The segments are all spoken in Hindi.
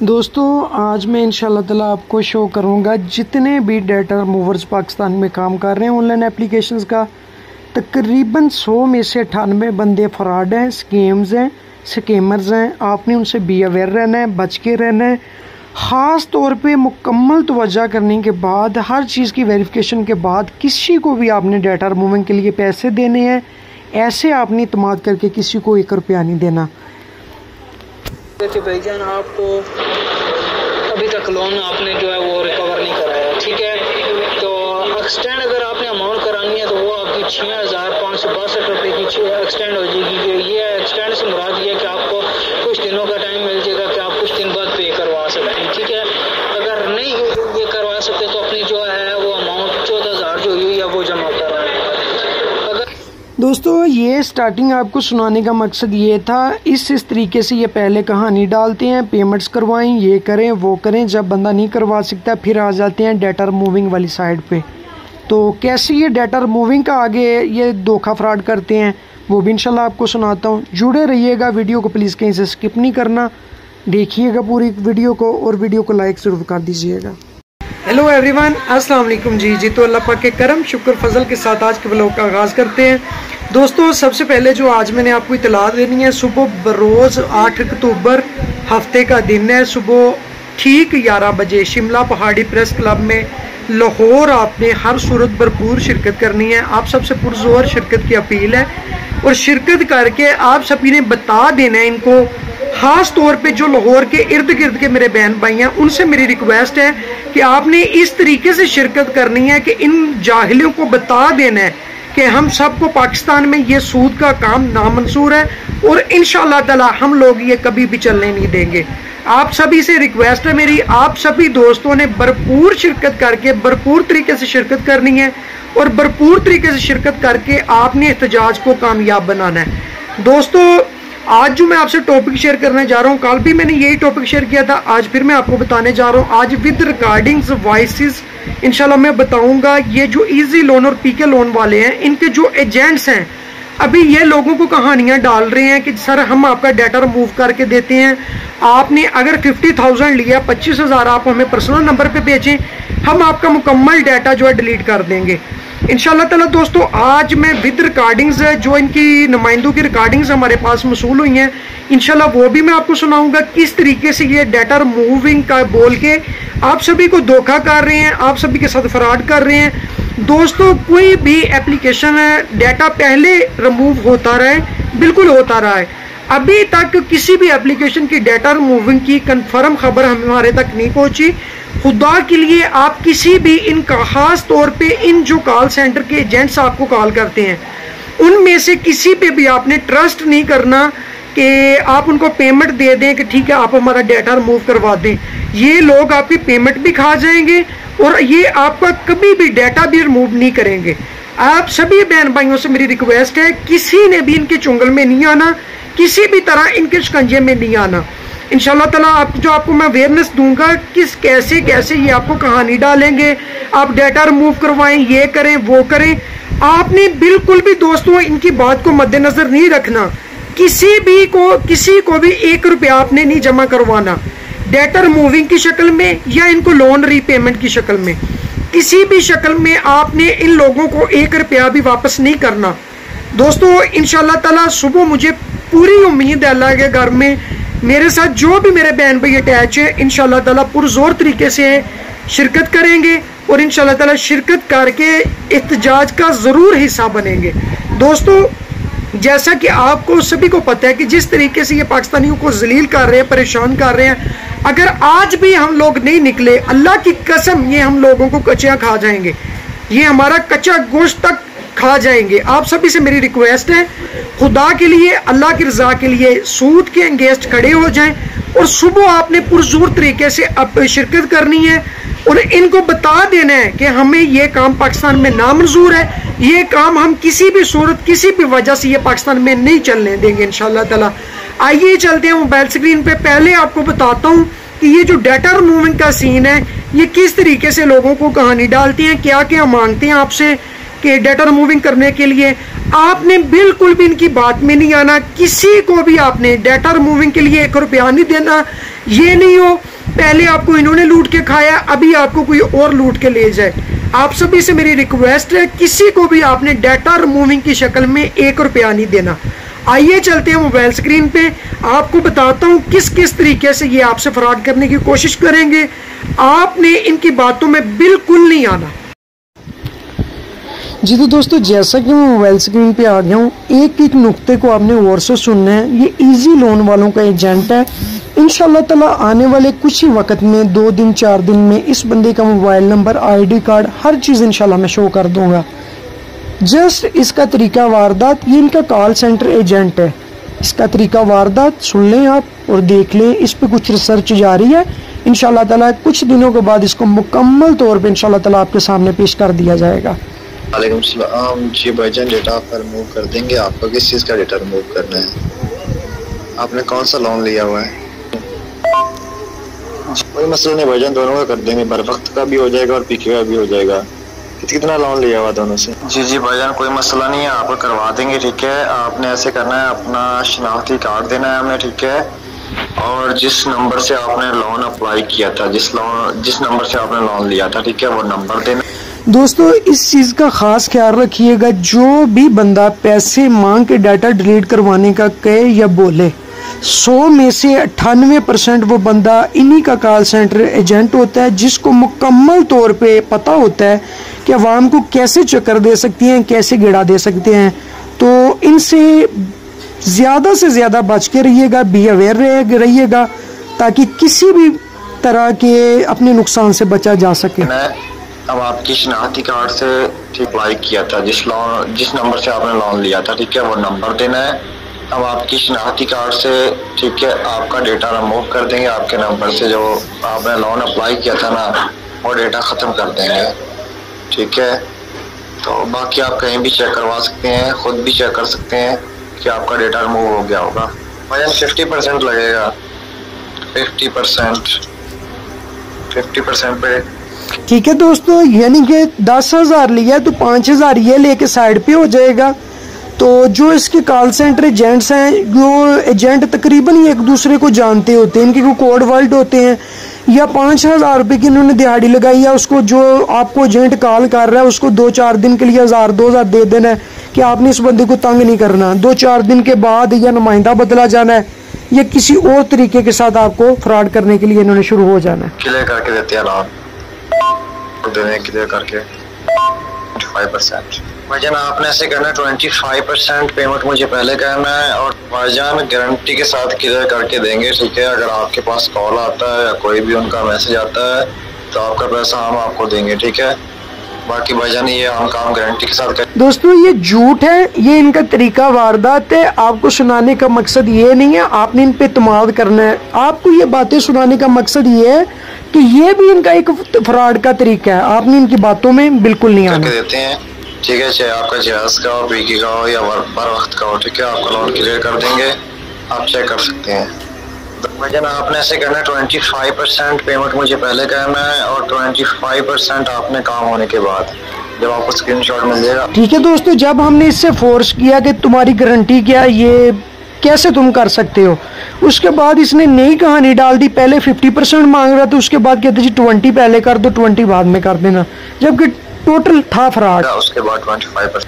दोस्तों आज मैं इंशाल्लाह ताला आपको शो करूंगा जितने भी डाटा रिमूवर्स पाकिस्तान में काम कर रहे हैं ऑनलाइन एप्लीकेशंस का। तकरीबन 100 में से 98 बंदे फ्रॉड हैं, स्कीम्स हैं, स्कीमर्स हैं। आपने उनसे बी अवेयर रहना है, बच के रहना है। ख़ास तौर पे मुकम्मल तवज्जो करने के बाद, हर चीज़ की वेरिफिकेशन के बाद किसी को भी आपने डाटा रिमूविंग के लिए पैसे देने हैं। ऐसे आपने इत्मीनान करके किसी को 1 रुपया नहीं देना। कि भाईजान आपको अभी तक लोन आपने जो है वो रिकवर नहीं कराया, ठीक है। तो एक्सटेंड अगर आपने अमाउंट करानी है तो वो आपकी 6562 रुपये की एक्सटेंड हो जाएगी। ये एक्सटेंड से मुराद ये है कि आपको कुछ दिनों का टाइम मिल जाएगा कि आप कुछ दिन बाद पे करवा सकते हैं, ठीक है। अगर नहीं ये करवा सकते तो अपनी जो है वो अमाउंट 14,000 जो हुई है वो जमा कराएं। दोस्तों ये स्टार्टिंग आपको सुनाने का मकसद ये था। इस तरीके से ये पहले कहानी डालते हैं, पेमेंट्स करवाएं, ये करें वो करें। जब बंदा नहीं करवा सकता फिर आ जाते हैं डाटा रिमूविंग वाली साइड पे। तो कैसे ये डाटा रिमूविंग का आगे ये धोखा फ्रॉड करते हैं वो भी इंशाल्लाह आपको सुनाता हूँ। जुड़े रहिएगा, वीडियो को प्लीज़ कहीं से स्किप नहीं करना, देखिएगा पूरी वीडियो को और वीडियो को लाइक ज़रूर कर दीजिएगा। हेलो एवरीवन, अस्सलाम वालेकुम जी। तो अल्लाह पाक के करम शुक्र फजल के साथ आज के व्लॉग का आगाज़ करते हैं। दोस्तों सबसे पहले जो आज मैंने आपको इतला देनी है, सुबह बरोज़ 8 अक्टूबर हफ्ते का दिन है, सुबह ठीक 11 बजे शिमला पहाड़ी प्रेस क्लब में लाहौर आपने हर सूरत भरपूर शिरकत करनी है। आप सबसे पुरजोर शिरकत की अपील है और शिरकत करके आप सभी ने बता देना है इनको। ख़ास तौर पे जो लाहौर के इर्द गिर्द के मेरे बहन भाई हैं उनसे मेरी रिक्वेस्ट है कि आपने इस तरीके से शिरकत करनी है कि इन जाहिलों को बता देना है कि हम सबको पाकिस्तान में ये सूद का काम नामंजूर है और इंशाअल्लाह ताला हम लोग ये कभी भी चलने नहीं देंगे। आप सभी से रिक्वेस्ट है मेरी, आप सभी दोस्तों ने भरपूर शिरकत करके भरपूर तरीके से शिरकत करनी है और भरपूर तरीके से शिरकत करके आपने एहतजाज को कामयाब बनाना है। दोस्तों आज जो मैं आपसे टॉपिक शेयर करने जा रहा हूँ, कल भी मैंने यही टॉपिक शेयर किया था, आज फिर मैं आपको बताने जा रहा हूँ। आज विद रिकॉर्डिंग्स वॉइसेस इंशाल्लाह मैं बताऊंगा। ये जो इजी लोन और पीके लोन वाले हैं, इनके जो एजेंट्स हैं, अभी ये लोगों को कहानियां डाल रहे हैं कि सर हम आपका डाटा रिमूव करके देते हैं। आपने अगर 50,000 लिया, 25,000 आप हमें पर्सनल नंबर पे भेजें, हम आपका मुकम्मल डाटा जो है डिलीट कर देंगे इंशाल्लाह ताला। दोस्तों आज मैं विद रिकॉर्डिंग्स है, जो इनकी नुमाइंदों की रिकॉर्डिंग्स हमारे पास मसूल हुई हैं, इंशाल्लाह वो भी मैं आपको सुनाऊंगा किस तरीके से ये डाटा रिमूविंग का बोल के आप सभी को धोखा कर रहे हैं, आप सभी के साथ फ्रॉड कर रहे हैं। दोस्तों कोई भी एप्लीकेशन है, डाटा पहले रिमूव होता रहा है, बिल्कुल होता रहा है। अभी तक किसी भी एप्लीकेशन की डाटा रिमूविंग की कंफर्म खबर हमारे तक नहीं पहुंची। खुदा के लिए आप किसी भी इनका खास तौर पे इन जो कॉल सेंटर के एजेंट्स आपको कॉल करते हैं उनमें से किसी पे भी आपने ट्रस्ट नहीं करना कि आप उनको पेमेंट दे दें कि ठीक है आप हमारा डाटा रिमूव करवा दें। ये लोग आपकी पेमेंट भी खा जाएंगे और ये आपका कभी भी डाटा भी रिमूव नहीं करेंगे। आप सभी बहन भाइयों से मेरी रिक्वेस्ट है, किसी ने भी इनके चुंगल में नहीं आना, किसी भी तरह इनके शिकंजे में नहीं आना। इंशाल्लाह ताला आपको मैं अवेयरनेस दूंगा किस कैसे कैसे ये आपको कहानी डालेंगे, आप डाटा रिमूव करवाएं, ये करें वो करें। आपने बिल्कुल भी दोस्तों इनकी बात को मद्देनजर नहीं रखना। किसी को भी 1 रुपया आपने नहीं जमा करवाना डाटा रिमूविंग की शक्ल में या इनको लोन रीपेमेंट की शक्ल में। किसी भी शक्ल में आपने इन लोगों को 1 रुपया भी वापस नहीं करना। दोस्तों इंशाल्लाह ताला सुबह मुझे पूरी उम्मीद है अल्लाह के घर में मेरे साथ जो भी मेरे बहन भाई अटैच है इंशाल्लाह ताला पुरजोर तरीके से शिरकत करेंगे और इंशाल्लाह ताला शिरकत करके एहतजाज का ज़रूर हिस्सा बनेंगे। दोस्तों जैसा कि आपको सभी को पता है कि जिस तरीके से ये पाकिस्तानियों को जलील कर रहे हैं, परेशान कर रहे हैं, अगर आज भी हम लोग नहीं निकले, अल्लाह की कसम ये हम लोगों को कच्चा खा जाएंगे, ये हमारा कच्चा गोश्त तक खा जाएंगे। आप सभी से मेरी रिक्वेस्ट है, खुदा के लिए अल्लाह की रजा के लिए सूद के अगेंस्ट खड़े हो जाएं और सुबह आपने पुरजोर तरीके से अब शिरकत करनी है और इनको बता देना है कि हमें ये काम पाकिस्तान में नामंजूर है, ये काम हम किसी भी सूरत किसी भी वजह से ये पाकिस्तान में नहीं चलने देंगे इंशाल्लाह ताला। आइए चलते हैं मोबाइल स्क्रीन पे। पहले आपको बताता हूँ कि ये जो डाटा रिमूविंग का सीन है ये किस तरीके से लोगों को कहानी डालते हैं, क्या क्या मांगते हैं आपसे, के डाटा रिमूविंग करने के लिए आपने बिल्कुल भी इनकी बात में नहीं आना। किसी को भी आपने डाटा रिमूविंग के लिए 1 रुपया नहीं देना। ये नहीं हो पहले आपको इन्होंने लूट के खाया, अभी आपको कोई और लूट के ले जाए। आप सभी से मेरी रिक्वेस्ट है, किसी को भी आपने डाटा रिमूविंग की शक्ल में 1 रुपया नहीं देना। आइए चलते हैं मोबाइल स्क्रीन पे, आपको बताता हूँ किस किस तरीके से ये आपसे फ्रॉड करने की कोशिश करेंगे। आपने इनकी बातों में बिल्कुल नहीं आना। जी तो दोस्तों, जैसा कि मैं मोबाइल स्क्रीन पे आ गया हूँ, एक एक नुक्ते को आपने गौर से सुनना है। ये इजी लोन वालों का एजेंट है। इंशाल्लाह ताला आने वाले कुछ ही वक्त में 2 दिन 4 दिन में इस बंदे का मोबाइल नंबर, ID कार्ड, हर चीज़ इंशाल्लाह मैं शो कर दूंगा। जस्ट इसका तरीका वारदात, ये इनका कॉल सेंटर एजेंट है। इसका तरीका वारदात सुन लें आप और देख लें। इस पे कुछ रिसर्च जारी है। इंशाल्लाह ताला कुछ दिनों के बाद इसको मुकम्मल तौर पे इंशाल्लाह ताला आपके सामने पेश कर दिया जाएगा। वालेकुम सलाम जी भाईजान, डेटा आप रिमूव कर देंगे। आपको किस चीज़ का डेटा रिमूव करना है? आपने कौन सा लोन लिया हुआ है? कोई मसला नहीं भाईजान, दोनों का कर देंगे। बर वक्त का भी हो जाएगा और पीके का भी हो जाएगा। कितना लोन लिया हुआ दोनों से? जी भाईजान, कोई मसला नहीं है, आपको करवा देंगे। ठीक है, आपने ऐसे करना है, अपना शनाख्ती कार्ड देना है हमें। ठीक है, और जिस नंबर से आपने लोन अप्लाई किया था, जिस नंबर से आपने लोन लिया था, ठीक है, वो नंबर देना। दोस्तों, इस चीज़ का ख़ास ख्याल रखिएगा, जो भी बंदा पैसे मांग के डाटा डिलीट करवाने का कहे या बोले, 100 में से 98% वो बंदा इन्हीं का कॉल सेंटर एजेंट होता है, जिसको मुकम्मल तौर पे पता होता है कि अवाम को कैसे चक्कर दे सकती हैं, कैसे गिड़ा दे सकते हैं। तो इनसे ज़्यादा से ज़्यादा बच के रहिएगा, बी अवेयर रहिएगा, ताकि किसी भी तरह के अपने नुकसान से बचा जा सके। अब आपकी शनाख्ती कार्ड से ठीक अप्लाई किया था, जिस नंबर से आपने लोन लिया था, ठीक है, वो नंबर देना है। अब आपकी शनाख्ती कार्ड से, ठीक है, आपका डेटा रिमूव कर देंगे। आपके नंबर से जो आपने लोन अप्लाई किया था ना, वो डेटा ख़त्म कर देंगे। ठीक है, तो बाकी आप कहीं भी चेक करवा सकते हैं, खुद भी चेक कर सकते हैं कि आपका डेटा रिमूव हो गया होगा। भाई 50% लगेगा, 50% पे। ठीक है दोस्तों, यानी कि 10,000 लिया तो 5,000 ये लेके साइड पे हो जाएगा। तो जो इसके कॉल सेंटर एजेंट्स हैं, जो एजेंट तकरीबन ही एक दूसरे को जानते होते हैं, इनके कोई कोड वर्ड होते हैं, या 5,000 रुपये की इन्होंने दिहाड़ी लगाई है, उसको जो आपको एजेंट कॉल कर रहा है उसको 2-4 दिन के लिए 1,000-2,000 दे देना है कि आपने इस बंदे को तंग नहीं करना। 2-4 दिन के बाद या नुमाइंदा बदला जाना है या किसी और तरीके के साथ आपको फ्रॉड करने के लिए इन्होंने शुरू हो जाना है। क्लियर करके देते हैं ना, क्लियर करके 25%। भाईजान आपने ऐसे करना है, 25% पेमेंट मुझे पहले करना है और भाईजान गारंटी के साथ क्लियर करके देंगे। ठीक है, अगर आपके पास कॉल आता है या कोई भी उनका मैसेज आता है तो आपका पैसा हम आपको देंगे। ठीक है, बाकी भाईजान ये हम काम गारंटी के साथ करें। दोस्तों, ये झूठ है, ये इनका तरीका वारदात है। आपको सुनाने का मकसद ये नहीं है, आपने इन पे इत्मीनान करना है। आपको ये बातें सुनाने का मकसद ये है कि ये भी इनका एक फ्रॉड का तरीका है। आपने इनकी बातों में बिल्कुल नहीं आना। देते हैं, ठीक है, चाहे आपका जहाज का हो, पीकी का हो या बर वक्त का हो, ठीक है, आपका लोन क्लियर कर देंगे, आप चेक कर सकते हैं। भाईजान आपने ऐसे करना है, 25% पेमेंट मुझे पहले करना है और 25% आपने काम होने के बाद जब आपको स्क्रीनशॉट मिल जाएगा। ठीक है दोस्तों, जब हमने इससे फोर्स किया कि तुम्हारी गारंटी क्या, ये कैसे तुम कर सकते हो, उसके बाद इसने नई कहानी डाल दी। पहले 50% मांग रहा था, उसके बाद कहते जी 20 पहले कर दो, 20 बाद में कर देना, जबकि टोटल था फ्रॉड। उसके बाद 25%।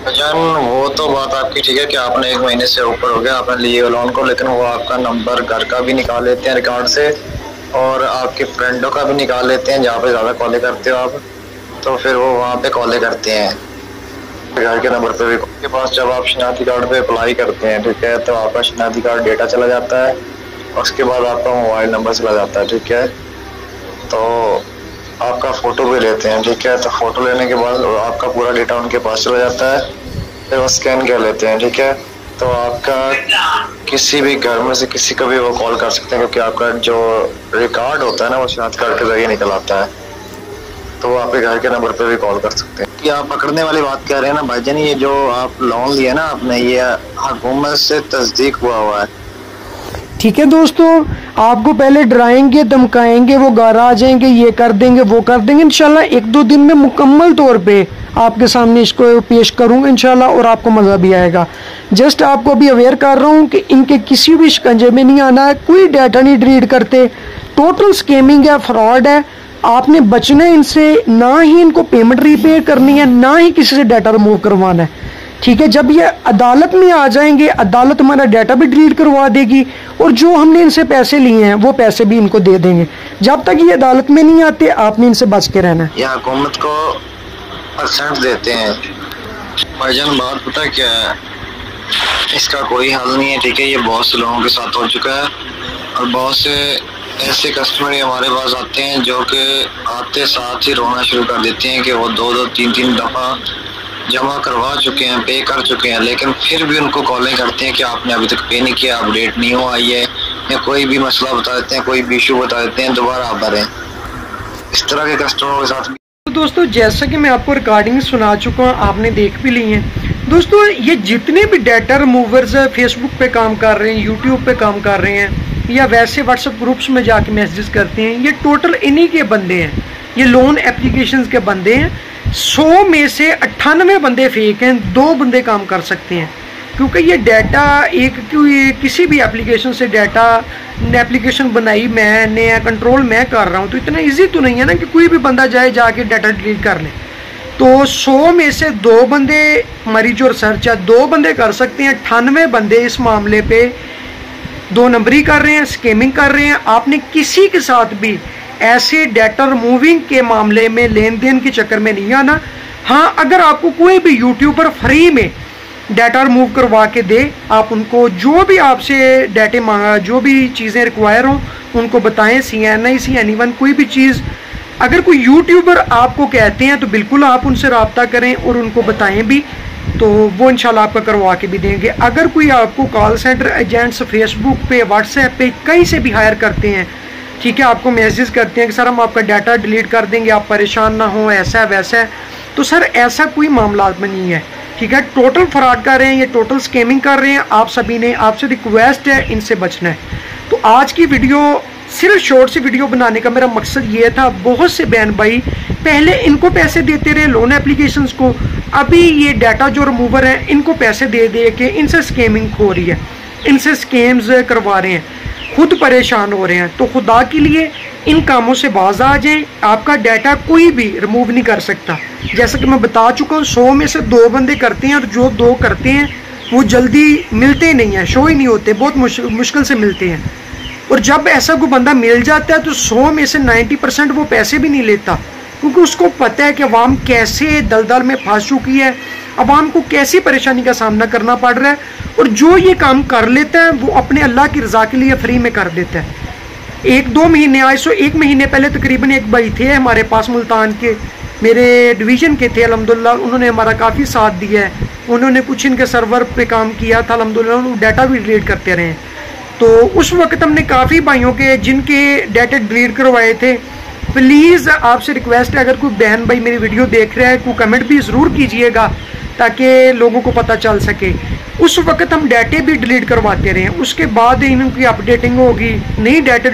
जान वो तो बात आपकी ठीक है कि आपने 1 महीने से ऊपर हो गया आपने लिए लोन को, लेकिन वो आपका नंबर घर का भी निकाल लेते हैं रिकॉर्ड से और आपके फ्रेंडों का भी निकाल लेते हैं जहाँ पे ज़्यादा कॉलें करते हो आप, तो फिर वो वहाँ पे कॉलें करते हैं घर के नंबर पे भी। के पास जब आप शनाख्ती कार्ड पे अप्लाई करते हैं, ठीक है, तो आपका शनाख्ती कार्ड डेटा चला जाता है, उसके बाद आपका मोबाइल नंबर चला जाता है। ठीक है, तो आपका फ़ोटो भी लेते हैं। ठीक है, तो फ़ोटो लेने के बाद आपका पूरा डेटा उनके पास चला जाता है, फिर वो स्कैन कर लेते हैं। ठीक है, तो आपका किसी भी घर में से किसी को भी वो कॉल कर सकते हैं, क्योंकि आपका जो रिकॉर्ड होता है ना वो शनाख्ती कार्ड के जरिए निकल आता है, तो वो आपके घर के नंबर पे भी कॉल कर सकते हैं। कि आप पकड़ने वाली बात कह रहे हैं ना भाईजान, ये जो आप लोन लिया ना आपने, ये हुकूमत से तस्दीक हुआ है। ठीक है दोस्तों, आपको पहले डराएंगे, धमकाएंगे, वो घर आ जाएंगे, ये कर देंगे, वो कर देंगे। इंशाल्लाह 1-2 दिन में मुकम्मल तौर पे आपके सामने इसको पेश करूंगा इंशाल्लाह, और आपको मज़ा भी आएगा। जस्ट आपको अभी अवेयर कर रहा हूँ कि इनके किसी भी शिकंजे में नहीं आना है, कोई डाटा नहीं डिलीट करते, टोटल स्कैमिंग है, फ्रॉड है। आपने बचना है इनसे, ना ही इनको पेमेंट रीपे करनी है, ना ही किसी से डाटा रिमूव करवाना है। ठीक है, जब ये अदालत में आ जाएंगे, अदालत हमारा डाटा भी डिलीट करवा देगी, और जो हमने इनसे पैसे लिए हैं वो पैसे भी इनको दे देंगे। जब तक ये अदालत में नहीं आते, आपने इनसे बच के रहना है। ये हुकूमत को परसेंट देते हैं भाईजान, बात पता क्या है, इसका कोई हल नहीं है। ठीक है, ये बहुत से लोगों के साथ हो चुका है, और बहुत से ऐसे कस्टमर हमारे पास आते हैं जो कि आते साथ ही रोना शुरू कर देते हैं कि वो 2-2, 3-3 दफ़ा जमा करवा चुके हैं, पे कर चुके हैं, लेकिन फिर भी उनको कॉलिंग करते हैं कि आपने अभी तक पे नहीं किया, अपडेट नहीं हुआ है, या कोई भी मसला बता देते हैं, कोई भी इशू बता देते हैं, दोबारा आप भरें। इस तरह के कस्टमरों के साथ। तो दोस्तों, जैसा कि मैं आपको रिकॉर्डिंग सुना चुका हूँ, आपने देख भी ली हैं। दोस्तों, ये जितने भी डाटा रिमूवर्स फेसबुक पे काम कर रहे हैं, यूट्यूब पे काम कर रहे हैं, या वैसे व्हाट्सएप ग्रुप्स में जाके मैसेजेस करते हैं, ये टोटल इन्हीं के बंदे हैं। ये लोन एप्लीकेशंस के बंदे हैं। 100 में से 98 बंदे फेक हैं, 2 बंदे काम कर सकते हैं। क्योंकि ये डाटा किसी भी एप्लीकेशन से डाटा एप्लीकेशन बनाई मैंने, कंट्रोल मैं कर रहा हूँ, तो इतना इजी तो नहीं है ना कि कोई भी बंदा जाके डाटा डिलीट कर ले। तो 100 में से 2 बंदे, हमारी जो रिसर्च है, 2 बंदे कर सकते हैं। 98 बंदे इस मामले पे 2 नंबरी कर रहे हैं, स्कैमिंग कर रहे हैं। आपने किसी के साथ भी ऐसे डाटा रिमूविंग के मामले में लेन देन के चक्कर में नहीं आना। हाँ, अगर आपको कोई भी यूट्यूबर फ्री में डाटा रिमूव करवा के दे, आप उनको जो भी आपसे डाटे मांगा, जो भी चीज़ें रिक्वायर हों उनको बताएं। CNI, CNE1 कोई भी चीज़ अगर कोई यूट्यूबर आपको कहते हैं तो बिल्कुल आप उनसे रब्ता करें और उनको बताएं भी, तो वो इंशाल्लाह आपका करवा के भी देंगे। अगर कोई आपको कॉल सेंटर एजेंट्स फेसबुक पे, व्हाट्सएप पे कहीं से भी हायर करते हैं, ठीक है, आपको मैसेज करते हैं कि सर हम आपका डाटा डिलीट कर देंगे, आप परेशान ना हो, ऐसा है वैसा है, तो सर ऐसा कोई मामला में नहीं है। ठीक है, टोटल फ्रॉड कर रहे हैं, ये टोटल स्कैमिंग कर रहे हैं। आप सभी ने, आपसे रिक्वेस्ट है, इनसे बचना है। तो आज की वीडियो सिर्फ शॉर्ट सी वीडियो बनाने का मेरा मकसद ये था। बहुत से बहन भाई पहले इनको पैसे देते रहे लोन एप्लीकेशंस को, अभी ये डाटा जो रिमूवर है इनको पैसे दे दे के इनसे स्कैमिंग हो रही है, इनसे स्कैम्स करवा रहे हैं, खुद परेशान हो रहे हैं। तो खुदा के लिए इन कामों से बाज आ जाएं। आपका डाटा कोई भी रिमूव नहीं कर सकता। जैसा कि मैं बता चुका हूँ, 100 में से 2 बंदे करते हैं, और जो 2 करते हैं वो जल्दी मिलते नहीं हैं, शो ही नहीं होते, बहुत मुश्किल से मिलते हैं। और जब ऐसा कोई बंदा मिल जाता है तो 100 में से 90% वो पैसे भी नहीं लेता, क्योंकि उसको पता है कि अवाम कैसे दलदल में फंस चुकी है, अवाम को कैसी परेशानी का सामना करना पड़ रहा है। और जो ये काम कर लेता है वो अपने अल्लाह की रज़ा के लिए फ्री में कर देता है। 1-2 महीने, आज से 1 महीने पहले तकरीबन एक भाई थे हमारे पास, मुल्तान के, मेरे डिवीज़न के थे। अल्हम्दुलिल्लाह उन्होंने हमारा काफ़ी साथ दिया है। उन्होंने कुछ इनके सर्वर पे काम किया था, अल्हम्दुलिल्लाह उन्होंने डाटा भी डिलीट करते रहे। तो उस वक्त हमने काफ़ी भाइयों के जिनके डाटा डिलीट करवाए थे। प्लीज़ आपसे रिक्वेस्ट है, अगर कोई बहन भाई मेरी वीडियो देख रहा है, कोई कमेंट भी ज़रूर कीजिएगा ताकि लोगों को पता चल सके। उस वक्त हम डाटे भी डिलीट करवाते रहे, उसके बाद इनकी अपडेटिंग होगी, नई डाटा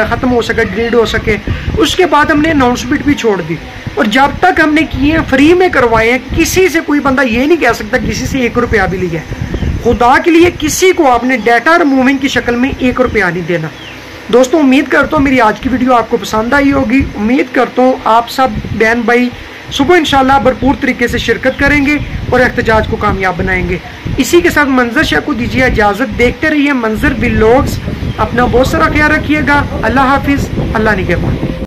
ख़त्म हो सके, डिलीट हो सके, उसके बाद हमने अनाउंसमेंट भी छोड़ दी। और जब तक हमने किए फ्री में करवाए हैं, किसी से कोई बंदा ये नहीं कह सकता किसी से 1 रुपया भी लिया। खुदा के लिए किसी को आपने डाटा रिमूविंग की शक्ल में 1 रुपया नहीं देना। दोस्तों, उम्मीद करता हूँ मेरी आज की वीडियो आपको पसंद आई होगी। उम्मीद करता हूँ आप सब बहन भाई सुबह इंशाल्लाह भरपूर तरीके से शिरकत करेंगे और एहतजाज को कामयाब बनाएंगे। इसी के साथ मंजर शाह को दीजिए इजाज़त। देखते रहिए मंजर व्लॉग्स। अपना बहुत सारा ख्याल रखिएगा। अल्लाह हाफिज़, अल्लाह निगहबान।